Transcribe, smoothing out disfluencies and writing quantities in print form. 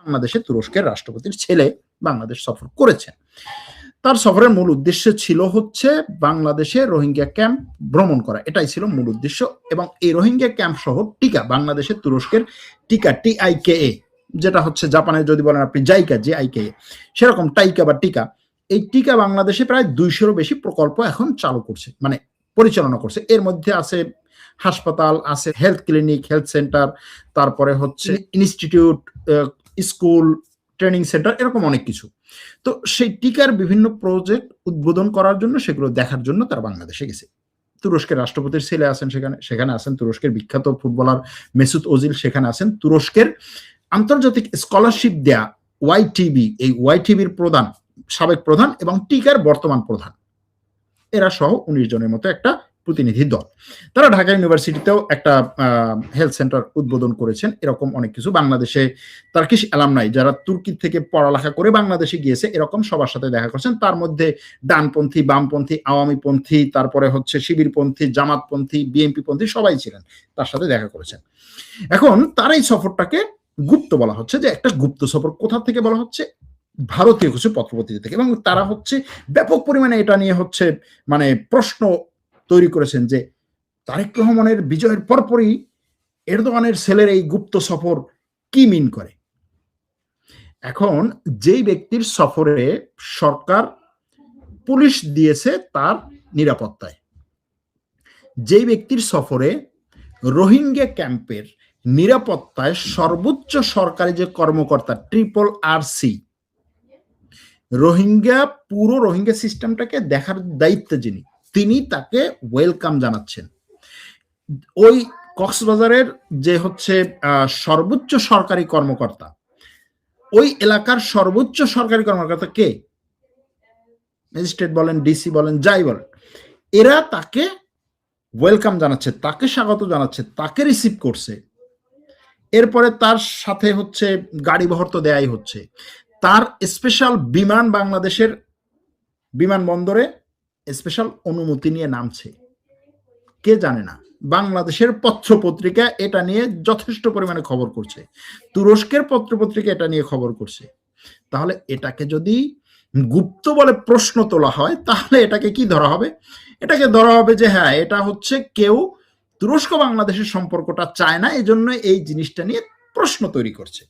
বাংলাদেশে তুরস্কের রাষ্ট্রপতির ছেলে বাংলাদেশ সফর করেছেন। তার সফরের মূল উদ্দেশ্য ছিল হচ্ছে বাংলাদেশে রোহিঙ্গা ক্যাম্প ভ্রমণ করা, এটাই ছিল মূল উদ্দেশ্য। এবং এই রোহিঙ্গা ক্যাম্প সহ টিকা, বাংলাদেশে তুরস্কের টিকা TIKA, যেটা হচ্ছে জাপানের যদি বলেন আপনি জাইকা JIKA, সেরকম টাইকা বা টিকা, এই টিকা বাংলাদেশে প্রায় 200-এরও বেশি প্রকল্প এখন চালু করছে, মানে পরিচালনা করছে। এর মধ্যে আছে হাসপাতাল, আছে হেলথ ক্লিনিক, হেলথ সেন্টার, তারপরে হচ্ছে ইনস্টিটিউট, স্কুল, ট্রেনিং সেন্টার, এরকম অনেক কিছু। তো সেই টিকার বিভিন্ন প্রজেক্ট উদ্বোধন করার জন্য, সেগুলো দেখার জন্য তারা বাংলাদেশে গেছে। তুরস্কের রাষ্ট্রপতির ছেলে আছেন সেখানে আছেন তুরস্কের বিখ্যাত ফুটবলার মেসুত ওজিল সেখানে আছেন, তুরস্কের আন্তর্জাতিক স্কলারশিপ দেয়া YTB, এই YTBর প্রধান, সাবেক প্রধান এবং টিকার বর্তমান প্রধান, এরা সহ 19 জনের মতো একটা প্রতিনিধি দল। তারা ঢাকা ইউনিভার্সিটিতেও একটা হেলথ সেন্টার উদ্বোধন করেছেন। এরকম অনেক কিছু বাংলাদেশে টার্কিশ অ্যালামনাই যারা তুর্কি থেকে পড়ালেখা করে বাংলাদেশে গিয়েছে, এরকম সবার সাথে দেখা করছেন। তার মধ্যে ডানপন্থী, বামপন্থী, আওয়ামীপন্থী, তারপরে হচ্ছে শিবিরপন্থী, জামাতপন্থী, BNP পন্থী, সবাই ছিলেন, তার সাথে দেখা করেছেন। এখন তার এই সফরটাকে গুপ্ত বলা হচ্ছে, যে একটা গুপ্ত সফর। কোথা থেকে বলা হচ্ছে? ভারতীয় কিছু পত্রপত্রিকা থেকে। এবং তারা হচ্ছে ব্যাপক পরিমাণে এটা নিয়ে হচ্ছে মানে প্রশ্ন তৈরি করেছেন যে তারেক রহমানের বিজয়ের পরপরই এরদোয়ানের ছেলের এই গুপ্ত সফর কি মিন করে। এখন যেই ব্যক্তির সফরে সরকার পুলিশ দিয়েছে তার নিরাপত্তায়, যেই ব্যক্তির সফরে রোহিঙ্গা ক্যাম্পের নিরাপত্তায় সর্বোচ্চ সরকারি যে কর্মকর্তা RRC, পুরো রোহিঙ্গা সিস্টেমটাকে দেখার দায়িত্ব যিনি, তিনি তাকে ওয়েলকাম জানাচ্ছেন। ওই কক্সবাজারের যে হচ্ছে সর্বোচ্চ সরকারি কর্মকর্তা, ওই এলাকার সর্বোচ্চ সরকারি কর্মকর্তা কে? ম্যাজিস্ট্রেট বলেন, ডিসি বলেন, যাই বলেন, এরা তাকে ওয়েলকাম জানাচ্ছে, তাকে স্বাগত জানাচ্ছে, তাকে রিসিভ করছে। এরপরে তার সাথে হচ্ছে গাড়ি বহর তো দেয়াই হচ্ছে, তার স্পেশাল বিমান বাংলাদেশের বিমানবন্দরে স্পেশাল অনুমতি নিয়ে নামছে। কে জানে না? বাংলাদেশের পত্রপত্রিকা এটা নিয়ে যথেষ্ট পরিমাণে খবর করছে, তুরস্কের পত্রপত্রিকা এটা নিয়ে খবর করছে। তাহলে এটাকে যদি গুপ্ত বলে প্রশ্ন তোলা হয়, তাহলে এটাকে কি ধরা হবে? এটাকে ধরা হবে যে হ্যাঁ, এটা হচ্ছে কেউ তুরস্ক বাংলাদেশের সম্পর্কটা চায় না, এজন্য এই জিনিসটা নিয়ে প্রশ্ন তৈরি করছে।